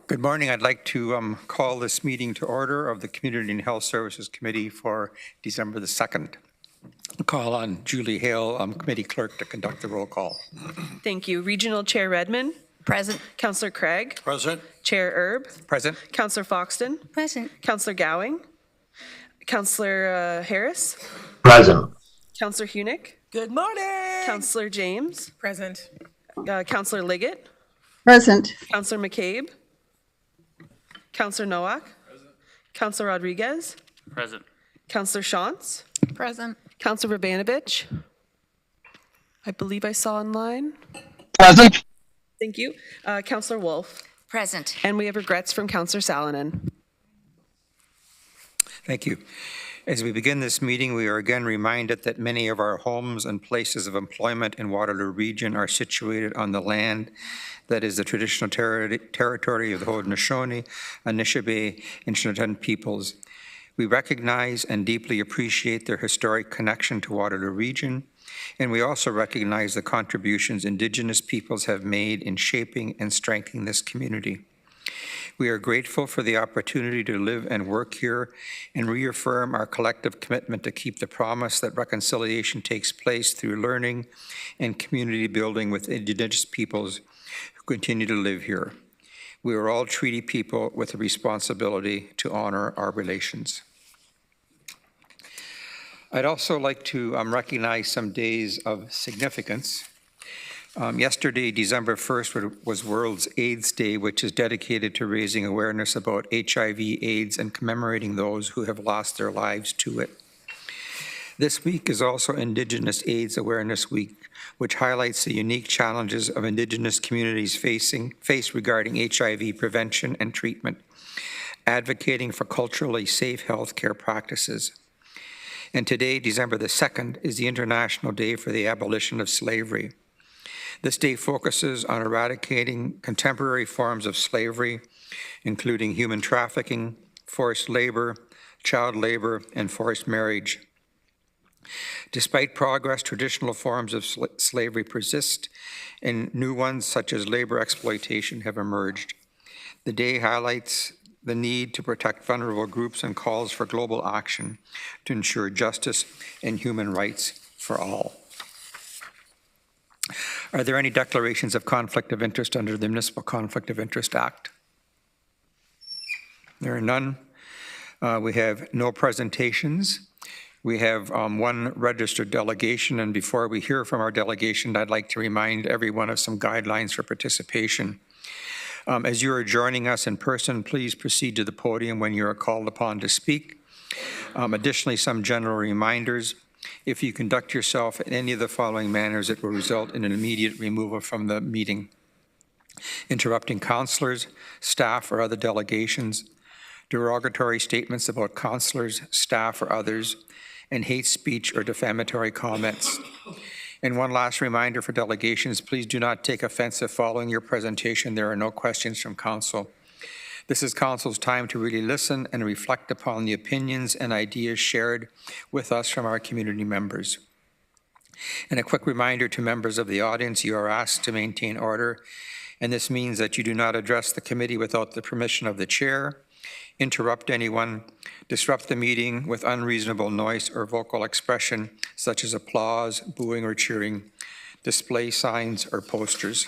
Good morning. I'd like to call this meeting to order of the Community and Health Services Committee for December the 2nd. Call on Julie Hale, Committee Clerk, to conduct the roll call. Thank you. Regional Chair Redmond. Present. Councillor Craig. Present. Chair Erb. Present. Councillor Foxton. Present. Councillor Gowing. Councillor Harris. Present. Councillor Hunick. Good morning. Councillor James. Present. Councillor Liggett. Present. Councillor McCabe. Councillor Nowak. Present. Councillor Rodriguez. Present. Councillor Shantz. Present. Councillor Urbanovich. I believe I saw online. Present. Thank you. Councillor Wolf. Present. And we have regrets from Councillor Salonen. Thank you. As we begin this meeting, we are again reminded that many of our homes and places of employment in Waterloo region are situated on the land that is the traditional territory of the Haudenosaunee, Anishinaabe, and Shinnecock peoples. We recognize and deeply appreciate their historic connection to Waterloo region, and we also recognize the contributions Indigenous peoples have made in shaping and strengthening this community. We are grateful for the opportunity to live and work here and reaffirm our collective commitment to keep the promise that reconciliation takes place through learning and community building with Indigenous peoples who continue to live here. We are all treaty people with a responsibility to honor our relations. I'd also like to recognize some days of significance. Yesterday, December 1st, was World AIDS Day, which is dedicated to raising awareness about HIV, AIDS, and commemorating those who have lost their lives to it. This week is also Indigenous AIDS Awareness Week, which highlights the unique challenges of Indigenous communities face regarding HIV prevention and treatment, advocating for culturally safe healthcare practices. And today, December the 2nd, is the International Day for the Abolition of Slavery. This day focuses on eradicating contemporary forms of slavery, including human trafficking, forced labor, child labor, and forced marriage. Despite progress, traditional forms of slavery persist, and new ones, such as labor exploitation, have emerged. The day highlights the need to protect vulnerable groups and calls for global action to ensure justice and human rights for all. Are there any declarations of conflict of interest under the Municipal Conflict of Interest Act? There are none. We have no presentations. We have one registered delegation, and before we hear from our delegation, I'd like to remind everyone of some guidelines for participation. As you are joining us in person, please proceed to the podium when you are called upon to speak. Additionally, some general reminders. If you conduct yourself in any of the following manners, it will result in an immediate removal from the meeting. Interrupting councillors, staff, or other delegations, derogatory statements about councillors, staff, or others, and hate speech or defamatory comments. And one last reminder for delegations, please do not take offense if following your presentation there are no questions from council. This is council's time to really listen and reflect upon the opinions and ideas shared with us from our community members. And a quick reminder to members of the audience, you are asked to maintain order, and this means that you do not address the committee without the permission of the chair, interrupt anyone, disrupt the meeting with unreasonable noise or vocal expression, such as applause, booing, or cheering, display signs or posters.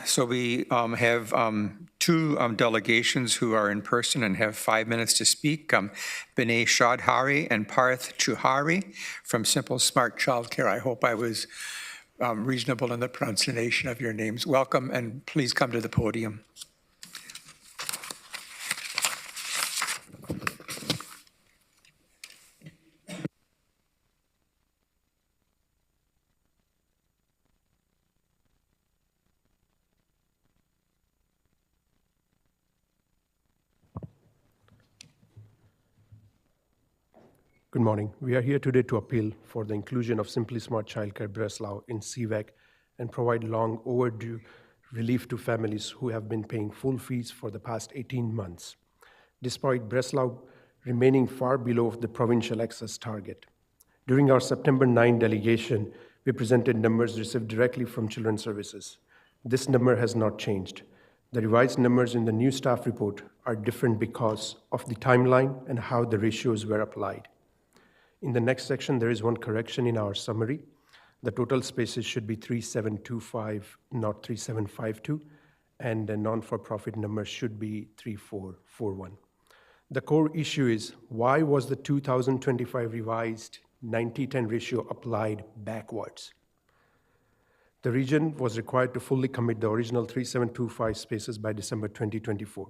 So we have two delegations who are in person and have 5 minutes to speak. Binay Chaudhary and Parth Chuhari from Simple Smart Childcare. I hope I was reasonable in the pronunciation of your names. Welcome, and please come to the podium. Good morning. We are here today to appeal for the inclusion of Simply Smart Childcare Breslau in CVAC and provide long overdue relief to families who have been paying full fees for the past 18 months, despite Breslau remaining far below the provincial access target. During our September 9 delegation, we presented numbers received directly from Children's Services. This number has not changed. The revised numbers in the new staff report are different because of the timeline and how the ratios were applied. In the next section, there is one correction in our summary. The total spaces should be 3725, not 3752, and the non-for-profit number should be 3441. The core issue is, why was the 2025 revised 90-10 ratio applied backwards? The region was required to fully commit the original 3725 spaces by December 2024.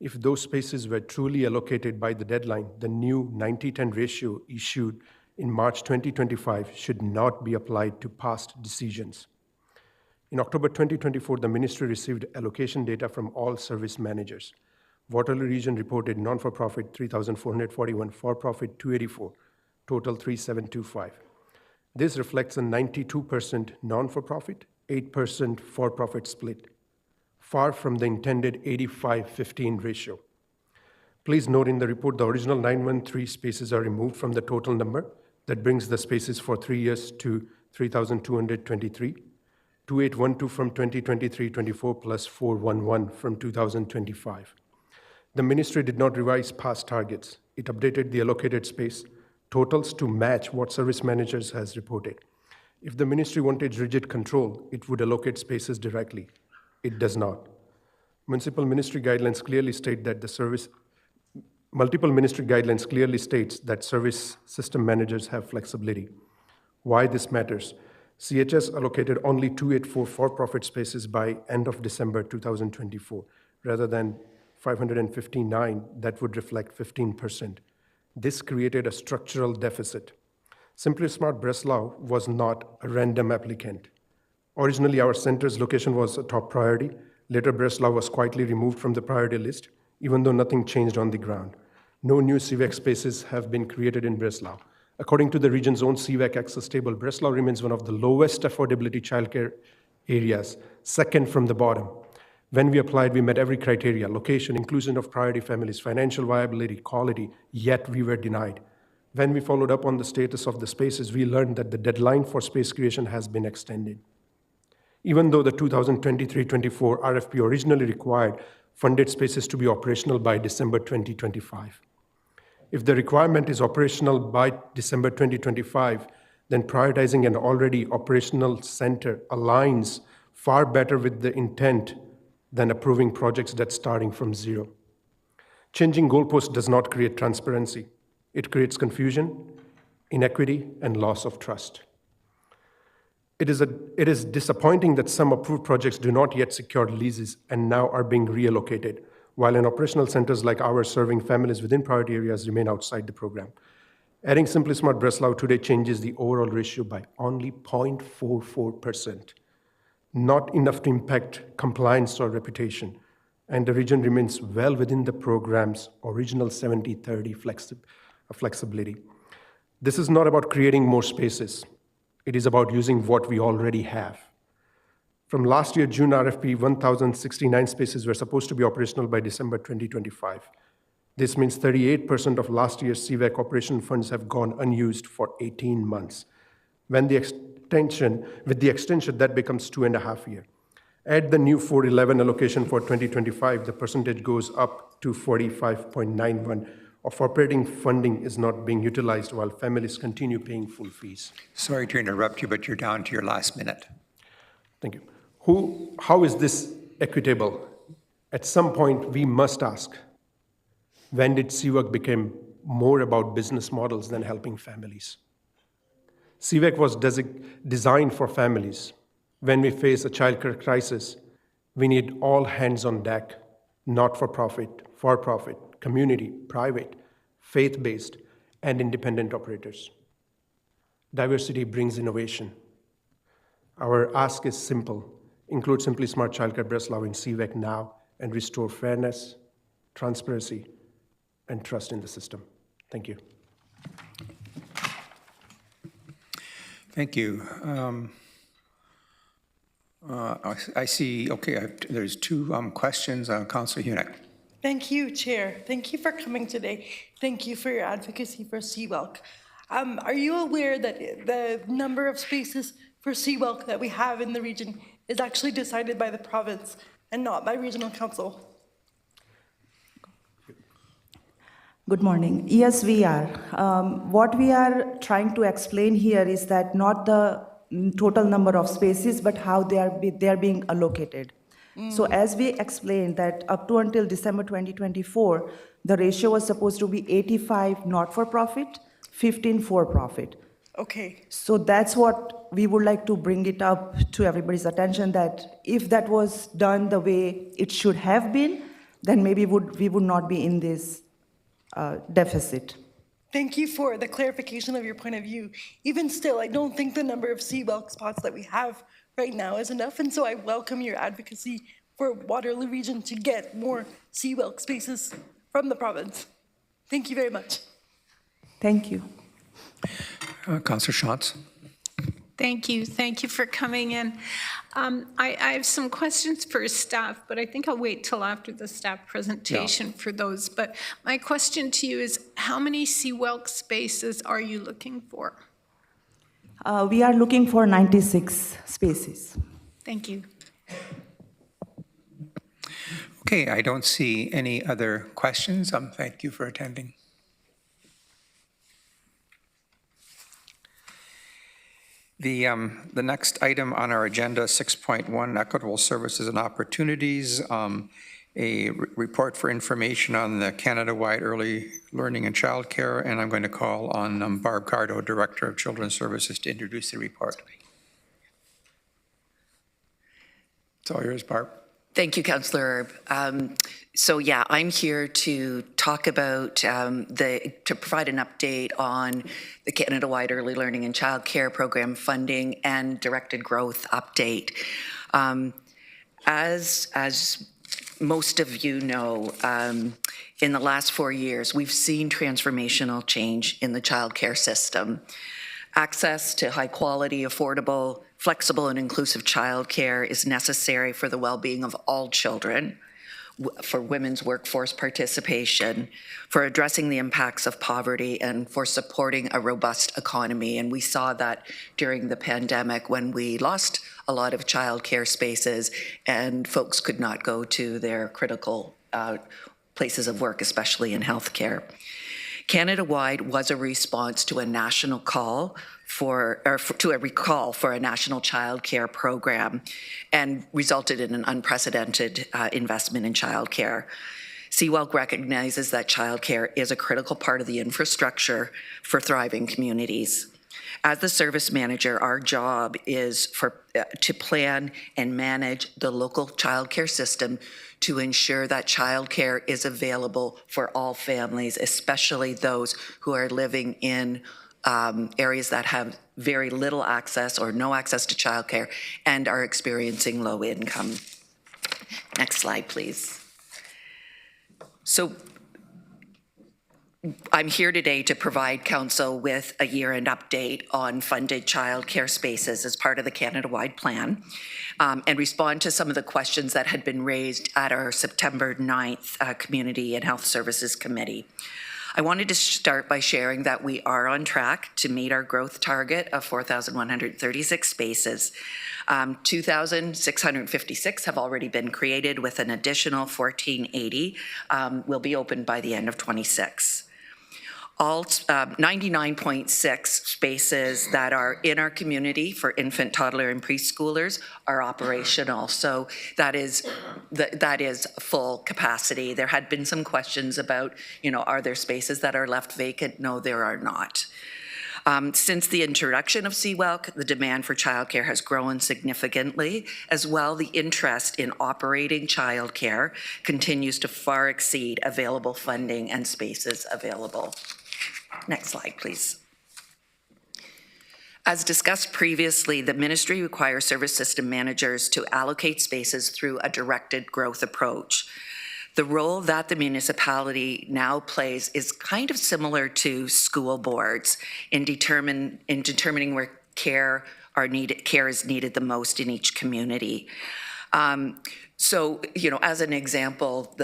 If those spaces were truly allocated by the deadline, the new 90-10 ratio issued in March 2025 should not be applied to past decisions. In October 2024, the ministry received allocation data from all service managers. Waterloo region reported non-for-profit 3,441, for-profit 284, total 3725. This reflects a 92% non-for-profit, 8% for-profit split, far from the intended 85-15 ratio. Please note in the report the original 913 spaces are removed from the total number. That brings the spaces for 3 years to 3,223, 2812 from 2023-24 plus 411 from 2025. The ministry did not revise past targets. It updated the allocated space totals to match what service managers has reported. If the ministry wanted rigid control, it would allocate spaces directly. It does not. Multiple ministry guidelines clearly state that service system managers have flexibility. Why this matters? CHS allocated only 284 for-profit spaces by end of December 2024, rather than 559 that would reflect 15%. This created a structural deficit. Simply Smart Breslau was not a random applicant. Originally, our center's location was a top priority. Later, Breslau was quietly removed from the priority list, even though nothing changed on the ground. No new CVAC spaces have been created in Breslau. According to the region's own CVAC access table, Breslau remains one of the lowest affordability childcare areas, second from the bottom. When we applied, we met every criteria: location, inclusion of priority families, financial viability, quality, yet we were denied. When we followed up on the status of the spaces, we learned that the deadline for space creation has been extended. Even though the 2023-24 RFP originally required funded spaces to be operational by December 2025. If the requirement is operational by December 2025, then prioritizing an already operational center aligns far better with the intent than approving projects that's starting from zero. Changing goalposts does not create transparency. It creates confusion, inequity, and loss of trust. It is disappointing that some approved projects do not yet secure leases and now are being reallocated, while in operational centers like ours serving families within priority areas remain outside the program. Adding Simply Smart Breslau today changes the overall ratio by only 0.44%, not enough to impact compliance or reputation, and the region remains well within the program's original 70-30 flexibility. This is not about creating more spaces. It is about using what we already have. From last year, June RFP, 1,069 spaces were supposed to be operational by December 2025. This means 38% of last year's CVAC operation funds have gone unused for 18 months. With the extension, that becomes 2.5 years. Add the new 411 allocation for 2025, the percentage goes up to 45.91. Of operating funding is not being utilized while families continue paying full fees. Sorry to interrupt you, but you're down to your last minute. Thank you. How is this equitable? At some point, we must ask, when did CVAC become more about business models than helping families? CVAC was designed for families. When we face a childcare crisis, we need all hands on deck, not for-profit, community, private, faith-based, and independent operators. Diversity brings innovation. Our ask is simple: include Simply Smart Childcare Breslau in CVAC now and restore fairness, transparency, and trust in the system. Thank you. Thank you. I see, okay, there's two questions. Councilor Hunick. Thank you, Chair. Thank you for coming today. Thank you for your advocacy for Seawelk. Are you aware that the number of spaces for Seawelk that we have in the region is actually decided by the province and not by regional council? Good morning. Yes, we are. What we are trying to explain here is that not the total number of spaces, but how they are being allocated. So as we explained that up to until December 2024, the ratio was supposed to be 85 not-for-profit, 15 for-profit. Okay. So that's what we would like to bring it up to everybody's attention, that if that was done the way it should have been, then maybe we would not be in this deficit. Thank you for the clarification of your point of view. Even still, I don't think the number of Seawelk spots that we have right now is enough, and so I welcome your advocacy for Waterloo region to get more Seawelk spaces from the province. Thank you very much. Thank you. Councilor Schatz. Thank you. Thank you for coming in. I have some questions for staff, but I think I'll wait till after the staff presentation for those. But my question to you is, how many Seawelk spaces are you looking for? We are looking for 96 spaces. Thank you. Okay, I don't see any other questions. Thank you for attending. The next item on our agenda, 6.1, Equitable Services and Opportunities, a report for information on the Canada-wide Early Learning and Childcare, and I'm going to call on Barb Cardo, Director of Children's Services, to introduce the report. It's all yours, Barb. Thank you, Councillor Erb. So yeah, I'm here to talk about, to provide an update on the Canada-wide Early Learning and Childcare Program funding and directed growth update. As most of you know, in the last 4 years, we've seen transformational change in the childcare system. Access to high quality, affordable, flexible and inclusive childcare is necessary for the well-being of all children, for women's workforce participation, for addressing the impacts of poverty, and for supporting a robust economy. And we saw that during the pandemic when we lost a lot of childcare spaces and folks could not go to their critical places of work, especially in healthcare. Canada-wide was a response to a national call for a national child care program and resulted in an unprecedented investment in child care. Seawelk recognizes that child care is a critical part of the infrastructure for thriving communities. As the service manager, our job is to plan and manage the local childcare system to ensure that childcare is available for all families, especially those who are living in areas that have very little access or no access to childcare and are experiencing low income. Next slide, please. So I'm here today to provide Council with a year-end update on funded childcare spaces as part of the Canada-wide plan and respond to some of the questions that had been raised at our September 9th Community and Health Services Committee. I wanted to start by sharing that we are on track to meet our growth target of 4,136 spaces. 2,656 have already been created, with an additional 1,480 will be opened by the end of 26. All 99.6 spaces that are in our community for infant, toddler, and preschoolers are operational. So that is full capacity. There had been some questions about, are there spaces that are left vacant? No, there are not. Since the introduction of Seawelk, the demand for childcare has grown significantly. As well, the interest in operating childcare continues to far exceed available funding and spaces available. Next slide, please. As discussed previously, the ministry requires service system managers to allocate spaces through a directed growth approach. The role that the municipality now plays is kind of similar to school boards in determining where care is needed the most in each community. So, as an example,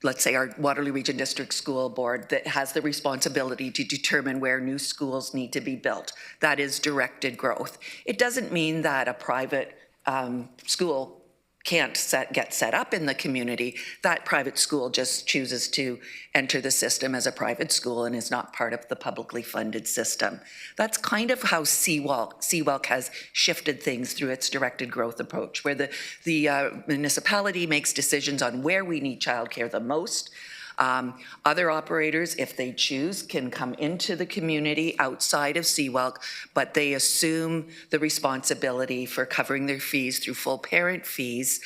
let's say our Waterloo Region District School Board that has the responsibility to determine where new schools need to be built. That is directed growth. It doesn't mean that a private school can't get set up in the community. That private school just chooses to enter the system as a private school and is not part of the publicly funded system. That's kind of how CWELC has shifted things through its directed growth approach, where the municipality makes decisions on where we need childcare the most. Other operators, if they choose, can come into the community outside of CWELC, but they assume the responsibility for covering their fees through full parent fees.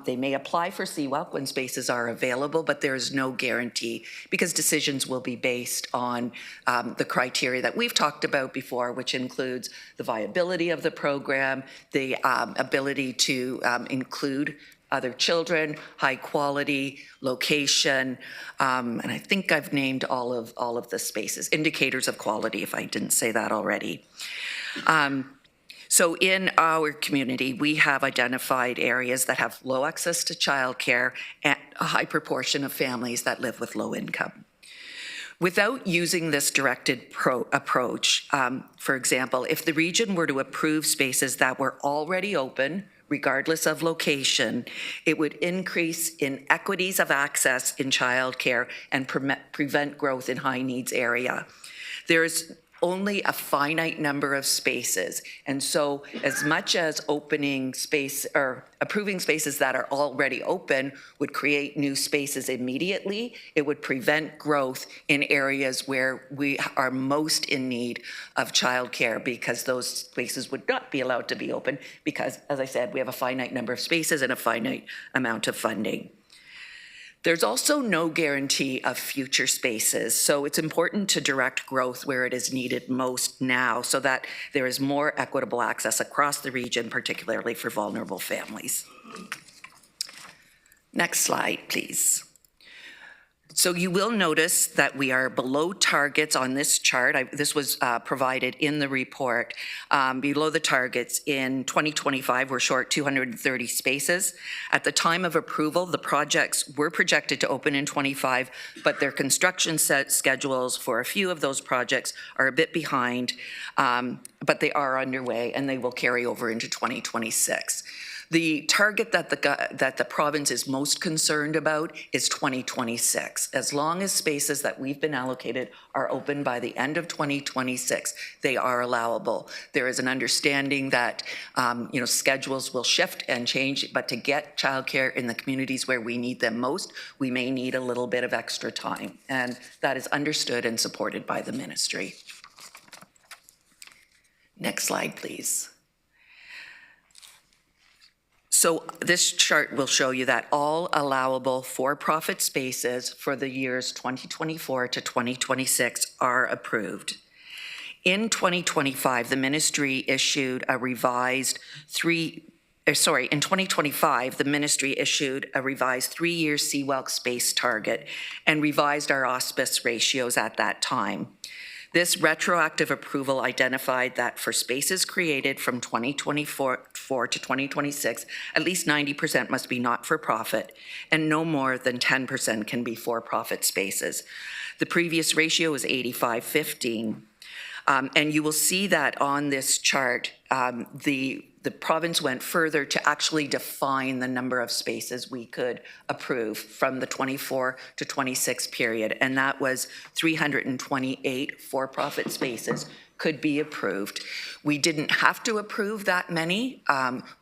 They may apply for CWELC when spaces are available, but there is no guarantee because decisions will be based on the criteria that we've talked about before, which includes the viability of the program, the ability to include other children, high quality, location, and I think I've named all of the spaces, indicators of quality, if I didn't say that already. So in our community, we have identified areas that have low access to childcare and a high proportion of families that live with low income. Without using this directed approach, for example, if the region were to approve spaces that were already open, regardless of location, it would increase inequities of access in childcare and prevent growth in high needs area. There's only a finite number of spaces. And so as much as opening space or approving spaces that are already open would create new spaces immediately, it would prevent growth in areas where we are most in need of childcare because those spaces would not be allowed to be open because, as I said, we have a finite number of spaces and a finite amount of funding. There's also no guarantee of future spaces, so it's important to direct growth where it is needed most now so that there is more equitable access across the region, particularly for vulnerable families. Next slide, please. So you will notice that we are below targets on this chart. This was provided in the report. Below the targets in 2025, we're short 230 spaces. At the time of approval, the projects were projected to open in 25, but their construction schedules for a few of those projects are a bit behind, but they are underway and they will carry over into 2026. The target that the province is most concerned about is 2026. As long as spaces that we've been allocated are open by the end of 2026, they are allowable. There is an understanding that schedules will shift and change, but to get childcare in the communities where we need them most, we may need a little bit of extra time, and that is understood and supported by the ministry. Next slide, please. So this chart will show you that all allowable for-profit spaces for the years 2024 to 2026 are approved. In 2025, the ministry issued a revised in 2025, the ministry issued a revised 3-year CWELC space target and revised our auspice ratios at that time. This retroactive approval identified that for spaces created from 2024 to 2026, at least 90% must be not-for-profit, and no more than 10% can be for-profit spaces. The previous ratio was 85-15. And you will see that on this chart, the province went further to actually define the number of spaces we could approve from the 24 to 26 period, and that was 328 for-profit spaces could be approved. We didn't have to approve that many.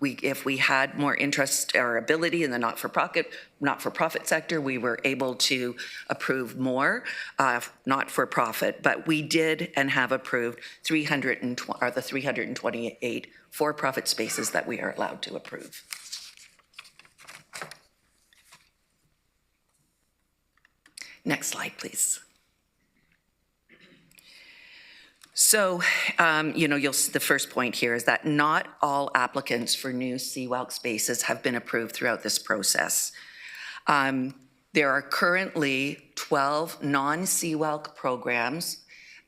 If we had more interest or ability in the not-for-profit sector, we were able to approve more not-for-profit, but we did and have approved the 328 for-profit spaces that we are allowed to approve. Next slide, please. So, the first point here is that not all applicants for new CWELC spaces have been approved throughout this process. There are currently 12 non-CWELC programs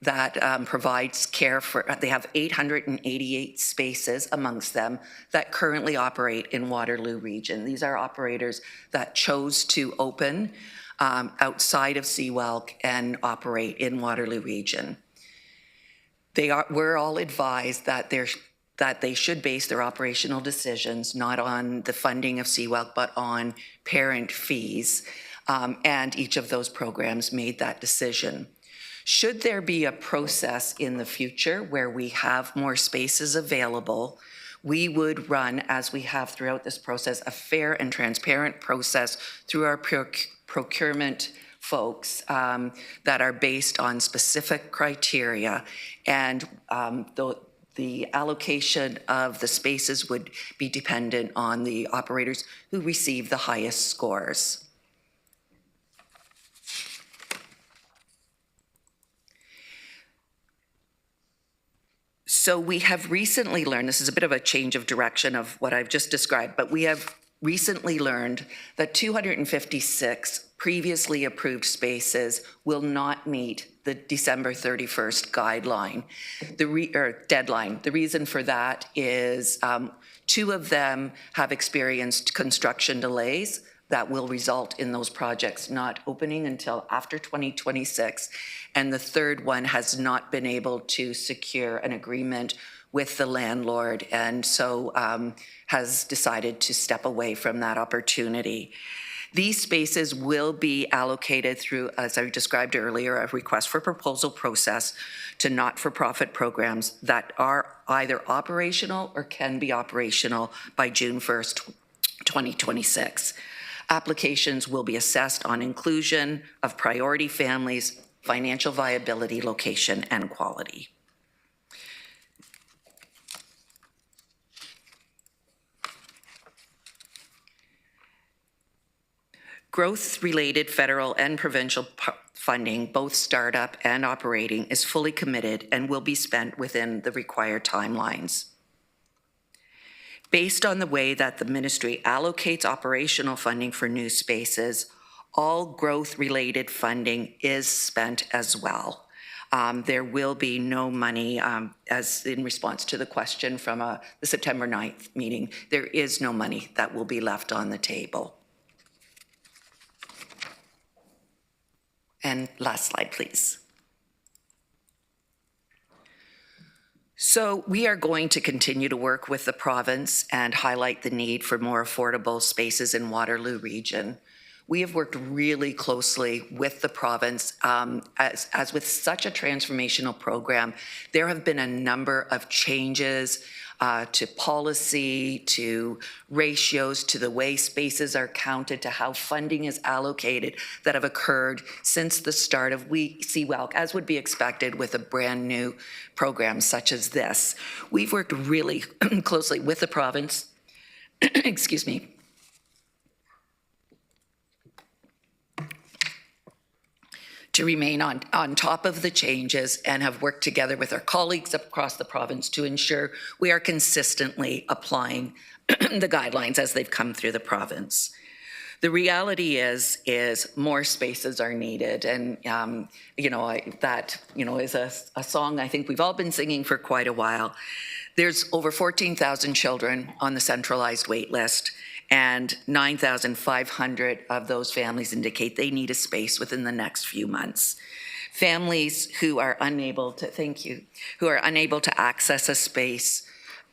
that provides care for, they have 888 spaces amongst them that currently operate in Waterloo Region. These are operators that chose to open outside of CWELC and operate in Waterloo Region. We're all advised that they should base their operational decisions not on the funding of CWELC, but on parent fees. And each of those programs made that decision. Should there be a process in the future where we have more spaces available, we would run, as we have throughout this process, a fair and transparent process through our procurement folks that are based on specific criteria, and the allocation of the spaces would be dependent on the operators who receive the highest scores. So we have recently learned, this is a bit of a change of direction of what I've just described, but we have recently learned that 256 previously approved spaces will not meet the December 31st guideline, deadline. The reason for that is 2 of them have experienced construction delays that will result in those projects not opening until after 2026. And the third one has not been able to secure an agreement with the landlord, and so has decided to step away from that opportunity. These spaces will be allocated through, as I described earlier, a request for proposal process to not-for-profit programs that are either operational or can be operational by June 1st, 2026. Applications will be assessed on inclusion of priority families, financial viability, location, and quality. Growth-related federal and provincial funding, both startup and operating, is fully committed and will be spent within the required timelines. Based on the way that the ministry allocates operational funding for new spaces, all growth-related funding is spent as well. There will be no money, as in response to the question from the September 9th meeting, there is no money that will be left on the table. And last slide, please. So we are going to continue to work with the province and highlight the need for more affordable spaces in Waterloo Region. We have worked really closely with the province. As with such a transformational program, there have been a number of changes to policy, to ratios, to the way spaces are counted, to how funding is allocated that have occurred since the start of CWELC, as would be expected with a brand new program such as this. We've worked really closely with the province, excuse me, to remain on top of the changes and have worked together with our colleagues across the province to ensure we are consistently applying the guidelines as they've come through the province. The reality is more spaces are needed, and that is a song I think we've all been singing for quite a while. There's over 14,000 children on the centralized wait list, and 9,500 of those families indicate they need a space within the next few months. Families who are unable to access a space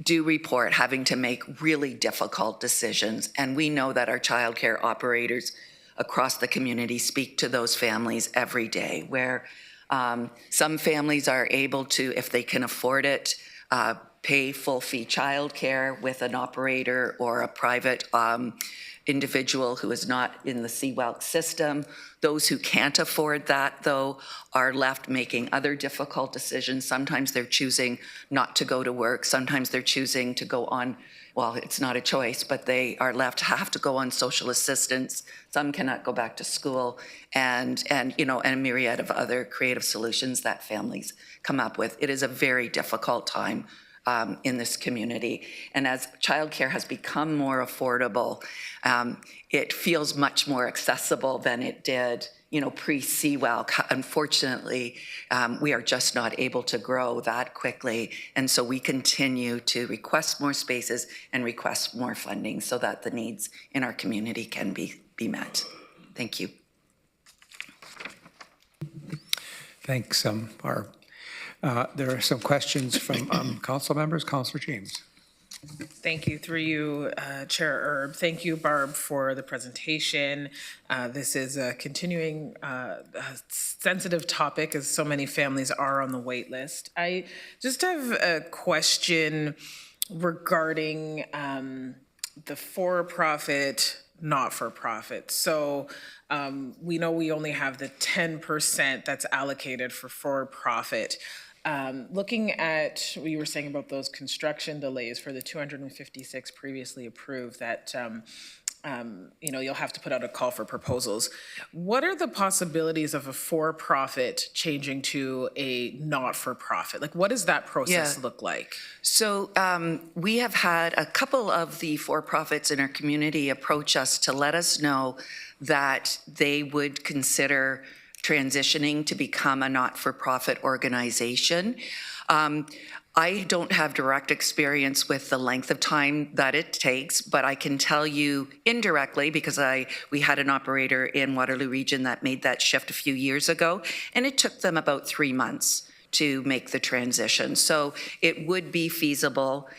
do report having to make really difficult decisions, and we know that our childcare operators across the community speak to those families every day, where some families are able to, if they can afford it, pay full fee childcare with an operator or a private individual who is not in the CWELC system. Those who can't afford that, though, are left making other difficult decisions. Sometimes they're choosing not to go to work. Sometimes they're choosing to go on, well, it's not a choice, but they are left to have to go on social assistance. Some cannot go back to school, and a myriad of other creative solutions that families come up with. It is a very difficult time in this community. And as childcare has become more affordable, it feels much more accessible than it did, pre-CWELC. Unfortunately, we are just not able to grow that quickly. And so we continue to request more spaces and request more funding so that the needs in our community can be met. Thank you. Thanks, Barb. There are some questions from council members. Councillor James. Thank you. Through you, Chair Erb. Thank you, Barb, for the presentation. This is a continuing sensitive topic, as so many families are on the wait list. I just have a question regarding the for-profit, not-for-profit. So we know we only have the 10% that's allocated for for-profit. Looking at what you were saying about those construction delays for the 256 previously approved, that you'll have to put out a call for proposals. What are the possibilities of a for-profit changing to a not-for-profit? Like, what does that process look like? So we have had a couple of the for-profits in our community approach us to let us know that they would consider transitioning to become a not-for-profit organization. I don't have direct experience with the length of time that it takes, but I can tell you indirectly, because we had an operator in Waterloo region that made that shift a few years ago, and it took them about 3 months to make the transition. So it would be feasible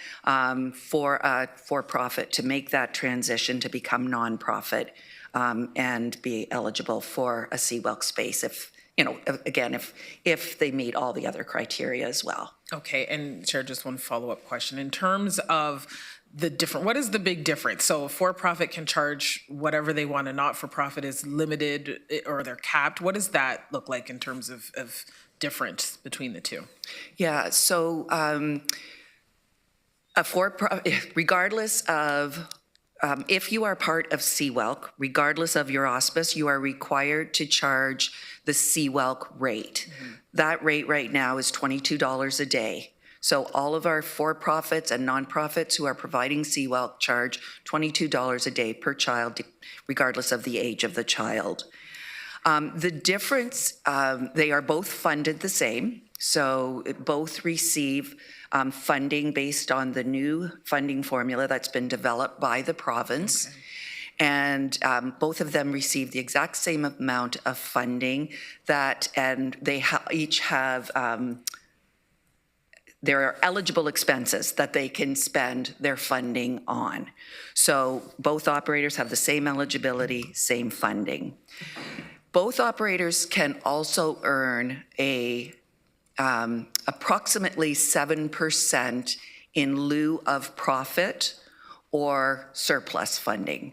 for a for-profit to make that transition to become nonprofit and be eligible for a CWELC space if they meet all the other criteria as well. Okay, and Chair, just one follow-up question. In terms of what is the big difference? So a for-profit can charge whatever they want, a not-for-profit is limited or they're capped. What does that look like in terms of difference between the two? Yeah, so regardless of if you are part of CWELC, regardless of your auspice, you are required to charge the CWELC rate. Mm-hmm. That rate right now is $22 a day. So all of our for-profits and nonprofits who are providing CWELC charge $22 a day per child, regardless of the age of the child. The difference, they are both funded the same. So both receive funding based on the new funding formula that's been developed by the province. Okay. And both of them receive the exact same amount of funding and they each have, there are eligible expenses that they can spend their funding on. So both operators have the same eligibility, same funding. Both operators can also earn approximately 7% in lieu of profit or surplus funding.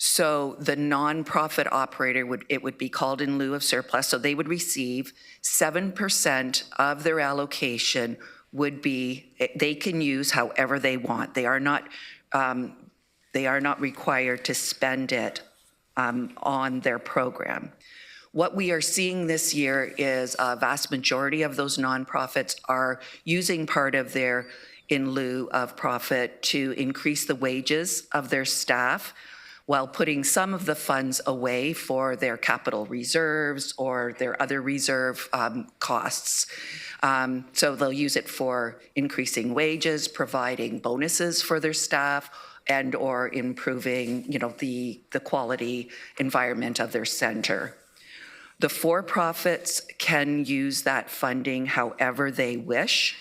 So the nonprofit operator would be called in lieu of surplus, so they would receive 7% of their allocation they can use however they want. They are not required to spend it on their program. What we are seeing this year is a vast majority of those nonprofits are using part of their in lieu of profit to increase the wages of their staff while putting some of the funds away for their capital reserves or their other reserve costs. So they'll use it for increasing wages, providing bonuses for their staff, and or improving, the quality environment of their center. The for-profits can use that funding however they wish.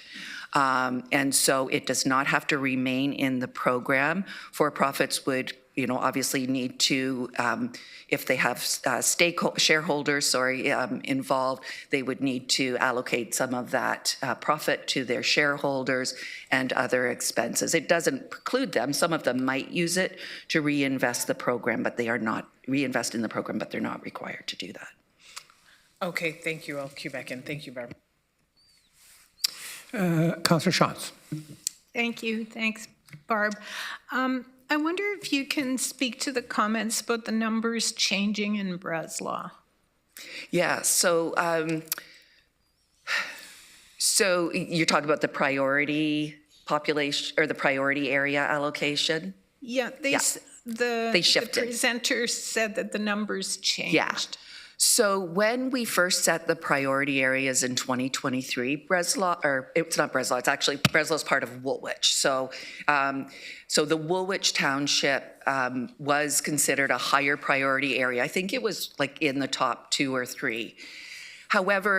And so it does not have to remain in the program. For-profits would, obviously need to, if they have shareholders, involved, they would need to allocate some of that profit to their shareholders and other expenses. It doesn't preclude them. Some of them might use it to reinvest the program, but they are not reinvest in the program, but they're not required to do that. Okay, thank you. I'll cue back in. Thank you, Barbara. Councillor Schatz. Thank you. Thanks, Barb. I wonder if you can speak to the comments about the numbers changing in Breslau. Yeah, so you're talking about the priority population, or the priority area allocation. Yeah, They the shifted. presenter said that the numbers changed. Yeah. So when we first set the priority areas in 2023, Breslau, or it's not Breslau, it's actually, Breslau's part of Woolwich. So the Woolwich Township was considered a higher priority area. I think it was like in the top 2 or 3. However,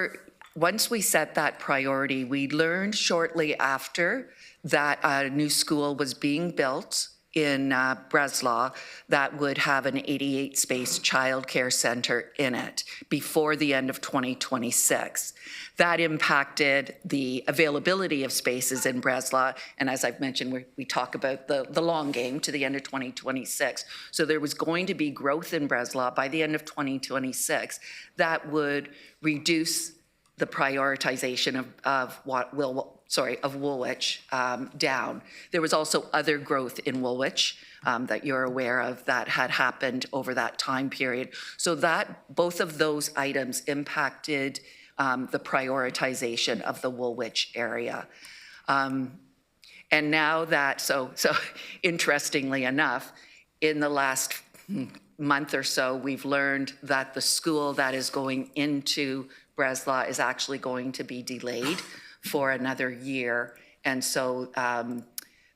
once we set that priority, we learned shortly after that a new school was being built in Breslau that would have an 88-space childcare center in it before the end of 2026. That impacted the availability of spaces in Breslau, and as I've mentioned, we talk about the long game to the end of 2026. So there was going to be growth in Breslau by the end of 2026 that would reduce the prioritization of Woolwich down. There was also other growth in Woolwich that you're aware of that had happened over that time period. So that both of those items impacted the prioritization of the Woolwich area. And now that, so interestingly enough, in the last month or so, we've learned that the school that is going into Breslau is actually going to be delayed for another year. And so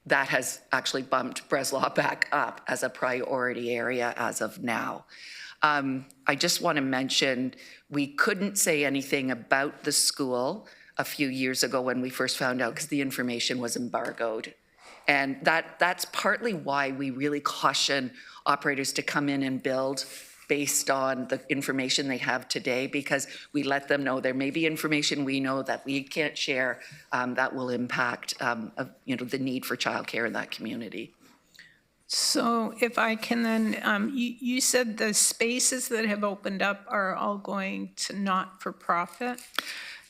that has actually bumped Breslau back up as a priority area as of now. I just want to mention, we couldn't say anything about the school a few years ago when we first found out because the information was embargoed. And that's partly why we really caution operators to come in and build based on the information they have today, because we let them know there may be information we know that we can't share that will impact the need for childcare in that community. So if I can then, you said the spaces that have opened up are all going to not-for-profit?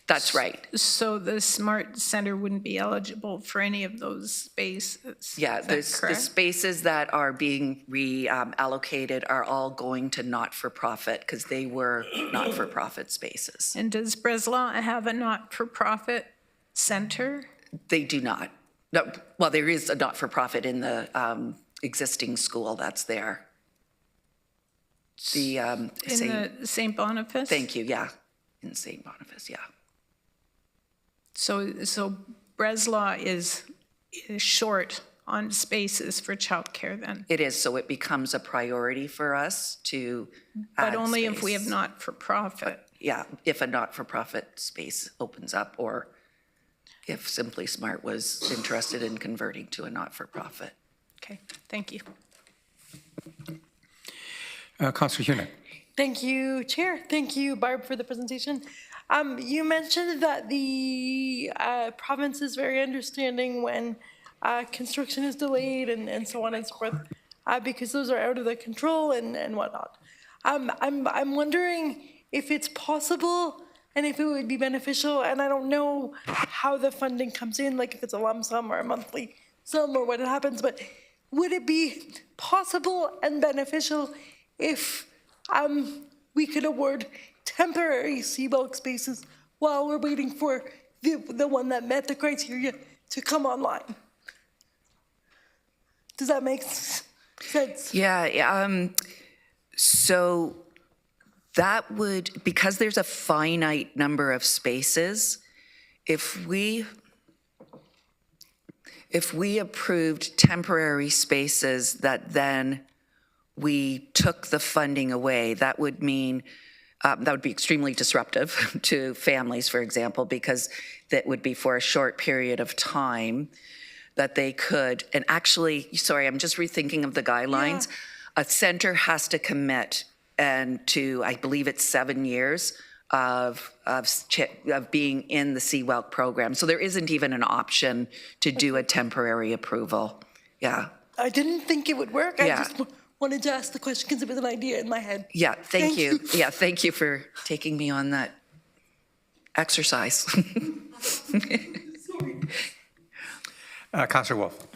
That's right. So the Smart Center wouldn't be eligible for any of those spaces? Yeah, Is that the correct? spaces that are being reallocated are all going to not-for-profit because they were not-for-profit spaces. And does Breslau have a not-for-profit center? They do not. No, well, there is a not-for-profit in the existing school that's there. The In the St. Boniface? Thank you, yeah, in St. Boniface, yeah. So Breslau is short on spaces for childcare then? It is, so it becomes a priority for us to But add only if we have space. not-for-profit. Yeah, if a not-for-profit space opens up, or if Simply Smart was interested in converting to a not-for-profit. Okay, thank you. Councillor Hunick. Thank you, Chair. Thank you, Barb, for the presentation. You mentioned that the province is very understanding when construction is delayed and so on and so forth, because those are out of their control and whatnot. I'm wondering if it's possible and if it would be beneficial, and I don't know how the funding comes in, like if it's a lump sum or a monthly sum or what happens, but would it be possible and beneficial if we could award temporary seabulk spaces while we're waiting for the one that met the criteria to come online? Does that make sense? Yeah, so that would, because there's a finite number of spaces, if we approved temporary spaces that then we took the funding away, that would mean, that would be extremely disruptive to families, for example, because that would be for a short period of time that they could, and actually, sorry, I'm just rethinking of the guidelines. Yeah. A center has to commit and to, I believe it's 7 years of being in the CWELC program. So there isn't even an option to do a temporary approval. Yeah. I didn't think it would work. Yeah. I just wanted to ask the question because it was an idea in my head. Yeah, thank you. Yeah, thank you for taking me on that exercise. Councillor Wolf.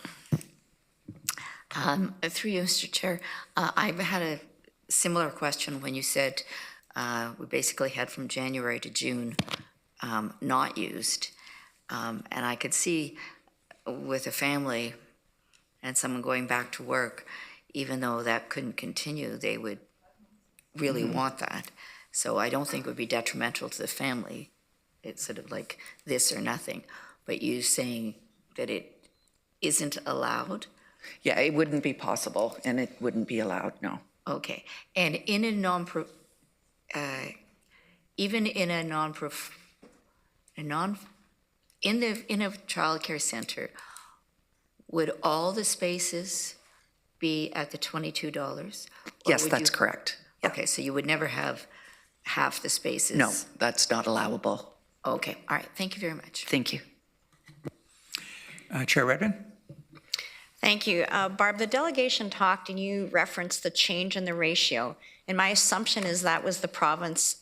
Through you, Mr. Chair, I've had a similar question when you said we basically had from January to June not used. And I could see with a family and someone going back to work, even though that couldn't continue, they would really want that. So I don't think it would be detrimental to the family. It's sort of like this or nothing. But you saying that it isn't allowed? Yeah, it wouldn't be possible, and it wouldn't be allowed, no. Okay. And in a even in a in a childcare center, would all the spaces be at the $22? Yes, that's correct. Yeah. Okay, so you would never have half the spaces? No, that's not allowable. Okay, all right, thank you very much. Thank you. Chair Redmond? Thank you. Barb, the delegation talked and you referenced the change in the ratio. And my assumption is that was the province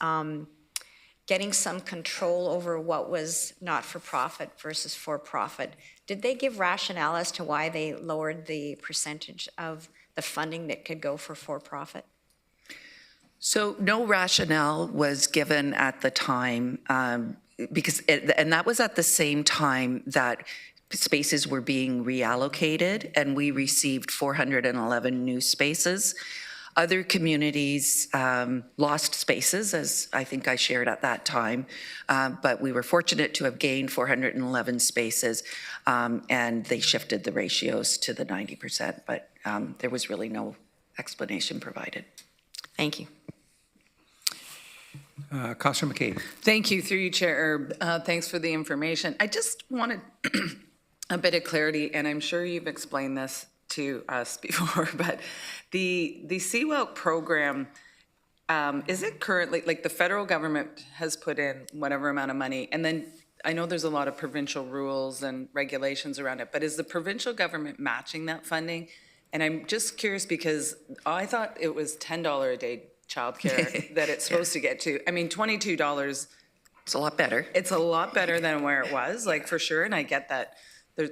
getting some control over what was not-for-profit versus for-profit. Did they give rationale as to why they lowered the percentage of the funding that could go for for-profit? So no rationale was given at the time because, and that was at the same time that spaces were being reallocated and we received 411 new spaces. Other communities lost spaces, as I think I shared at that time, but we were fortunate to have gained 411 spaces, and they shifted the ratios to the 90%, but there was really no explanation provided. Thank you. Councillor McCabe. Thank you, through you, Chair Erb. Thanks for the information. I just wanted a bit of clarity, and I'm sure you've explained this to us before, but the CWELC program, is it currently, like the federal government has put in whatever amount of money, and then I know there's a lot of provincial rules and regulations around it, but is the provincial government matching that funding? And I'm just curious because I thought it was $10 a day childcare that it's supposed to get to. I mean, $22. It's a lot better. It's a lot better than where it was, like for sure, and I get that.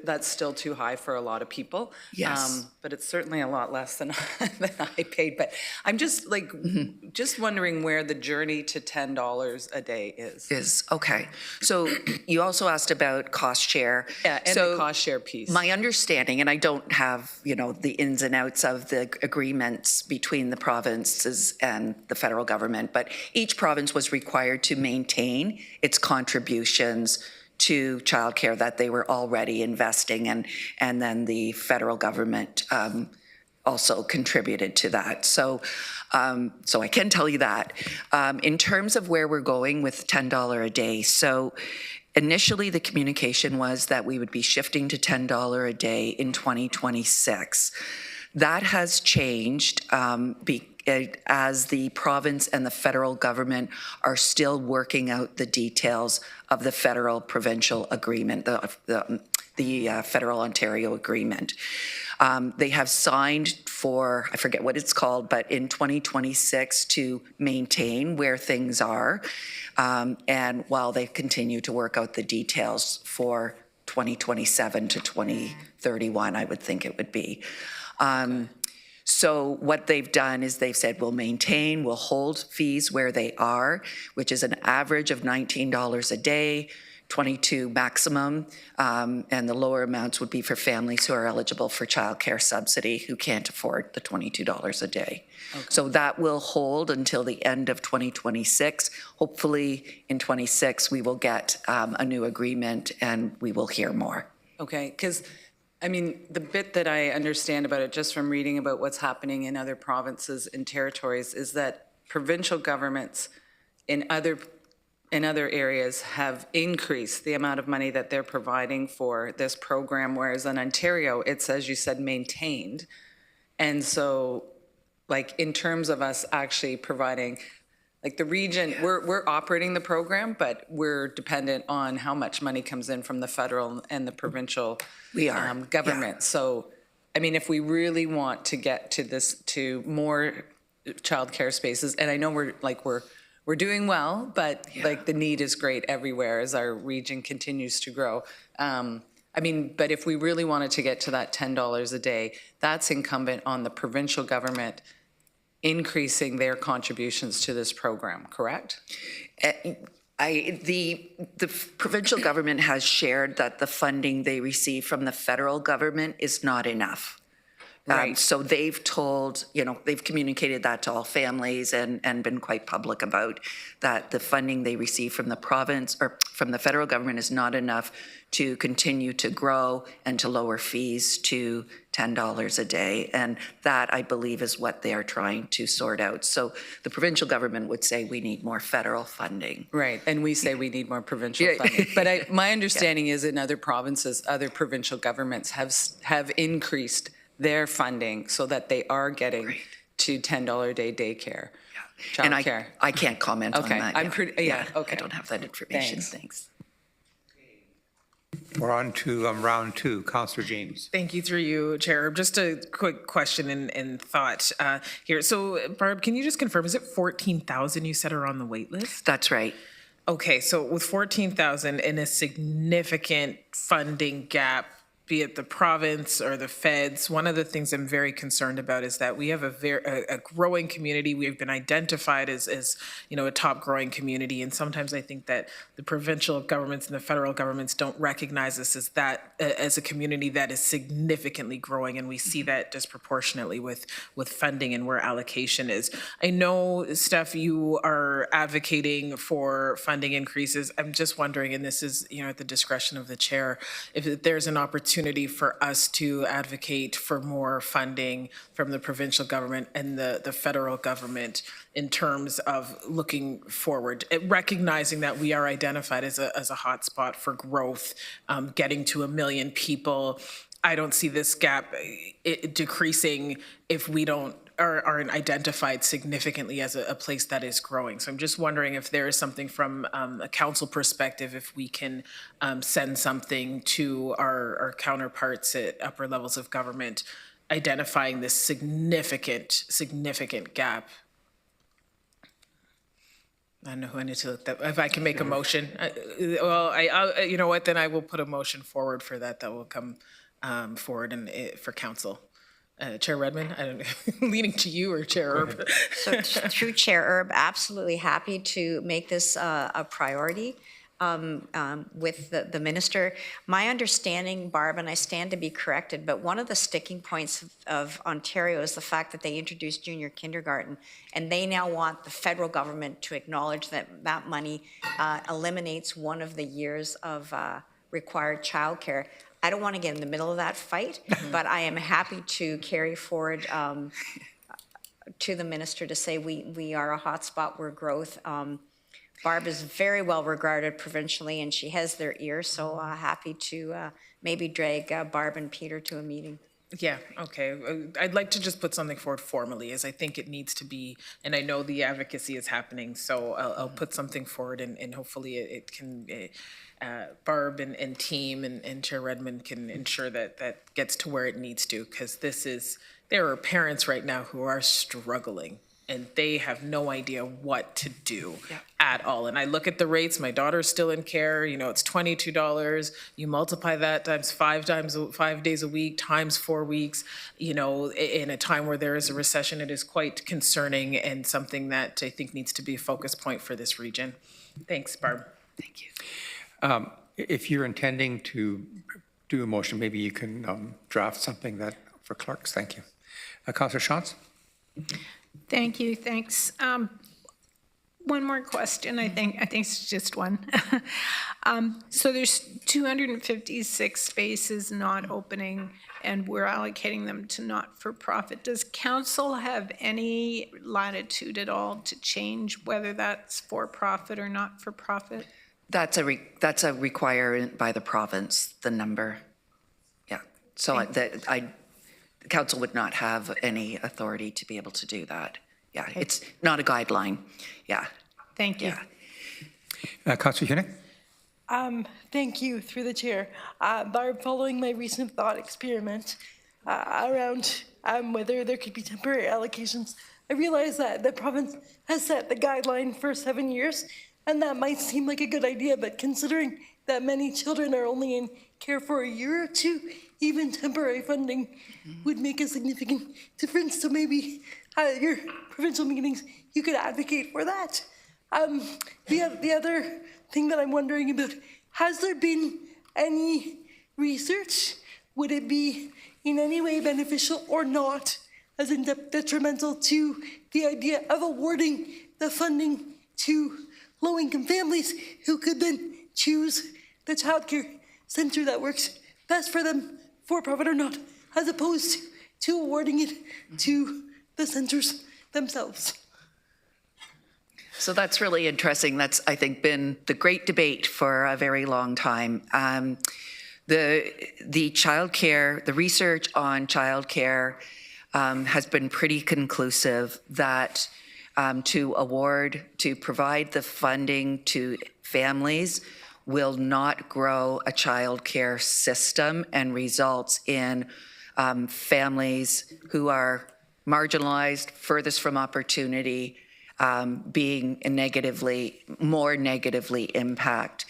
That's still too high for a lot of people. Yes. But it's certainly a lot less than I paid. But I'm just like, just wondering where the journey to $10 a day is. Okay. So you also asked about cost share. Yeah, and so the cost share piece. My understanding, and I don't have, the ins and outs of the agreements between the provinces and the federal government, but each province was required to maintain its contributions to childcare that they were already investing in, and then the federal government also contributed to that. So I can tell you that. In terms of where we're going with $10 a day, so initially the communication was that we would be shifting to $10 a day in 2026. That has changed as the province and the federal government are still working out the details of the federal-provincial agreement, the federal-Ontario agreement. They have signed for, I forget what it's called, but in 2026 to maintain where things are, and while they continue to work out the details for 2027 to 2031, I would think it would be. So what they've done is they've said we'll maintain, we'll hold fees where they are, which is an average of $19 a day, 22 maximum, and the lower amounts would be for families who are eligible for childcare subsidy who can't afford the $22 a day. Okay. So that will hold until the end of 2026. Hopefully in 26 we will get a new agreement and we will hear more. Okay, because I mean, the bit that I understand about it, just from reading about what's happening in other provinces and territories, is that provincial governments in other areas have increased the amount of money that they're providing for this program, whereas in Ontario, it's, as you said, maintained. And so, like, in terms of us actually providing, like the region, we're operating the program, but we're dependent on how much money comes in from the federal and the provincial government. Yeah. So, I mean, if we really want to get to this, to more childcare spaces, and I know we're doing well, but like the need is great everywhere as our region continues to grow. I mean, but if we really wanted to get to that $10 a day, that's incumbent on the provincial government increasing their contributions to this program, correct? The provincial government has shared that the funding they receive from the federal government is not enough. Right. So they've told, they've communicated that to all families and been quite public about that the funding they receive from the province or from the federal government is not enough to continue to grow and to lower fees to $10 a day. And that, I believe, is what they are trying to sort out. So the provincial government would say we need more federal funding. Right, and we say we need more provincial funding. But my understanding is in other provinces, other provincial governments have increased their funding so that they are getting to $10 a day daycare, And childcare. I can't comment on Okay, that. I'm pretty, okay. I don't have that information. Thanks. We're on to round two. Councillor James. Thank you, through you, Chair. Just a quick question and thought here. So, Barb, can you just confirm, is it 14,000 you said are on the wait list? That's right. Okay, so with 14,000 and a significant funding gap, be it the province or the feds, one of the things I'm very concerned about is that we have a growing community. We've been identified as a top growing community, and sometimes I think that the provincial governments and the federal governments don't recognize us as a community that is significantly growing, and we see that disproportionately with funding and where allocation is. I know, Steph, you are advocating for funding increases. I'm just wondering, and this is at the discretion of the chair, if there's an opportunity for us to advocate for more funding from the provincial government and the federal government in terms of looking forward, recognizing that we are identified as a hot spot for growth, getting to 1 million people. I don't see this gap decreasing if we aren't identified significantly as a place that is growing. So I'm just wondering if there is something from a council perspective, if we can send something to our counterparts at upper levels of government, identifying this significant gap. I don't know who I need to look at. If I can make a motion, you know what? Then I will put a motion forward for that. That will come forward for council. Chair Redmond, I'm leaning to you or Chair Erb. So through Chair Erb, absolutely happy to make this a priority with the minister. My understanding, Barb, and I stand to be corrected, but one of the sticking points of Ontario is the fact that they introduced junior kindergarten, and they now want the federal government to acknowledge that that money eliminates one of the years of required childcare. I don't want to get in the middle of that fight, but I am happy to carry forward to the minister to say we are a hotspot, we're growth. Barb is very well regarded provincially, and she has their ear, so happy to maybe drag Barb and Peter to a meeting. Yeah, okay. I'd like to just put something forward formally, as I think it needs to be, and I know the advocacy is happening, so I'll put something forward, and hopefully it can, Barb and team and Chair Redmond can ensure that gets to where it needs to, because there are parents right now who are struggling, and they have no idea what to do at all. And I look at the rates, my daughter's still in care, it's $22. You multiply that times 5 days a week, times 4 weeks, in a time where there is a recession, it is quite concerning and something that I think needs to be a focus point for this region. Thanks, Barb. Thank you. If you're intending to do a motion, maybe you can draft something for clerks. Thank you. Councillor Shantz? Thank you, thanks. One more question, I think it's just one. So there's 256 spaces not opening, and we're allocating them to not-for-profit. Does council have any latitude at all to change whether that's for-profit or not-for-profit? That's a requirement by the province, the number. Yeah. So the council would not have any authority to be able to do that. Yeah, it's not a guideline. Yeah. Thank you. Yeah. Councillor Hunick? Thank you, through the chair. Barb, following my recent thought experiment around whether there could be temporary allocations, I realized that the province has set the guideline for 7 years, and that might seem like a good idea, but considering that many children are only in care for a year or two, even temporary funding would make a significant difference. So maybe at your provincial meetings, you could advocate for that. The other thing that I'm wondering about, has there been any research? Would it be in any way beneficial or not, as in detrimental to the idea of awarding the funding to low-income families who could then choose the childcare center that works best for them, for profit or not, as opposed to awarding it to the centers themselves? So that's really interesting. That's, I think, been the great debate for a very long time. The childcare, the research on childcare has been pretty conclusive that to provide the funding to families will not grow a childcare system and results in families who are marginalized, furthest from opportunity, being more negatively impact.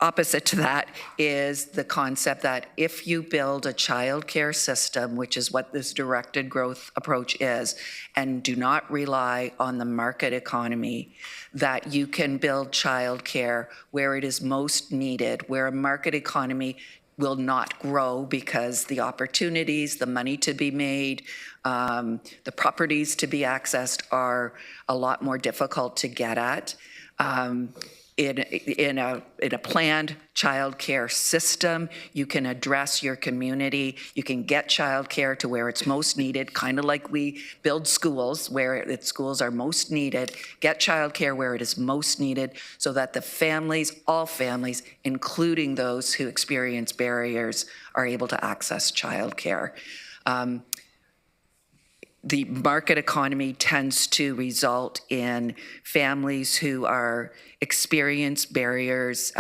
Opposite to that is the concept that if you build a childcare system, which is what this directed growth approach is, and do not rely on the market economy, that you can build childcare where it is most needed, where a market economy will not grow because the opportunities, the money to be made, the properties to be accessed are a lot more difficult to get at. In a planned childcare system, you can address your community. You can get childcare to where it's most needed, kind of like we build schools where schools are most needed. Get childcare where it is most needed, so that the families, all families, including those who experience barriers, are able to access childcare. The market economy tends to result in families who experience barriers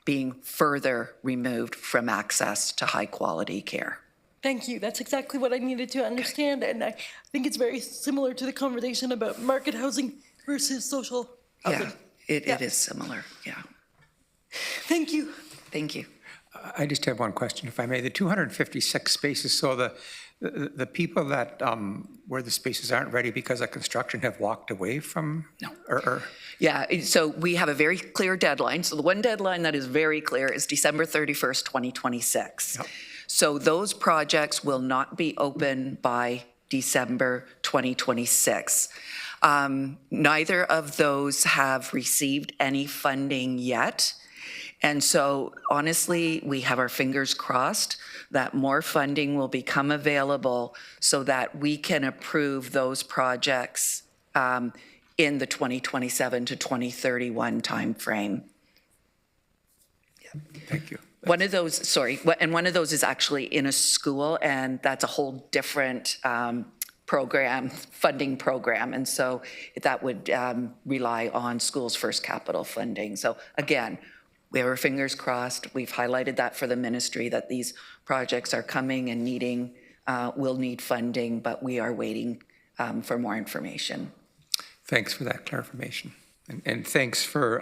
being further removed from access to high quality care. Thank you. That's exactly what I needed to understand. And I think it's very similar to the conversation about market housing versus social housing. Yeah, it is similar, yeah. Thank you. Thank you. I just have one question, if I may. The 256 spaces, so the people that, where the spaces aren't ready because of construction have walked away from? No. Yeah, so we have a very clear deadline. So the one deadline that is very clear is December 31st, 2026. Yep. So those projects will not be open by December 2026. Neither of those have received any funding yet. And so honestly, we have our fingers crossed that more funding will become available so that we can approve those projects in the 2027 to 2031 timeframe. Yeah. Thank you. One of those is actually in a school, and that's a whole different funding program. And so that would rely on Schools First capital funding. So again, we have our fingers crossed. We've highlighted that for the ministry, that these projects are coming and will need funding, but we are waiting for more information. Thanks for that clarification. And thanks for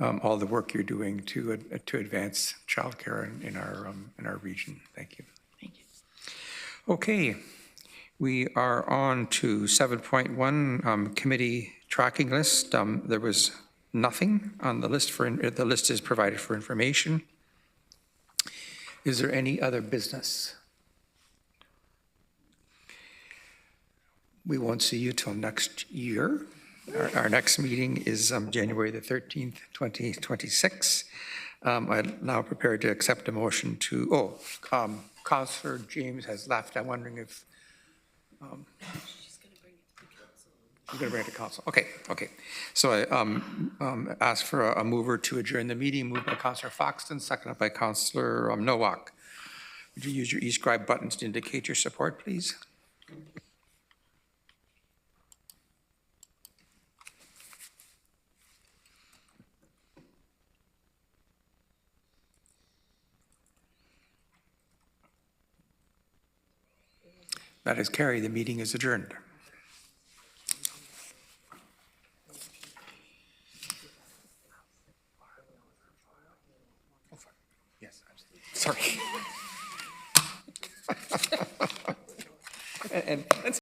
all the work you're doing to advance childcare in our region. Thank you. Thank you. Okay, we are on to 7.1 committee tracking list. There was nothing on the list. The list is provided for information. Is there any other business? We won't see you till next year. Our next meeting is January the 13th, 2026. I'm now prepared to accept a motion to, Councillor James has left. I'm wondering if, you're going to bring it to council. Okay. So I ask for a mover to adjourn the meeting, moved by Councillor Foxton, seconded by Councillor Nowak. Would you use your e-scribe buttons to indicate your support, please? That is carried. The meeting is adjourned. Yes, sorry. and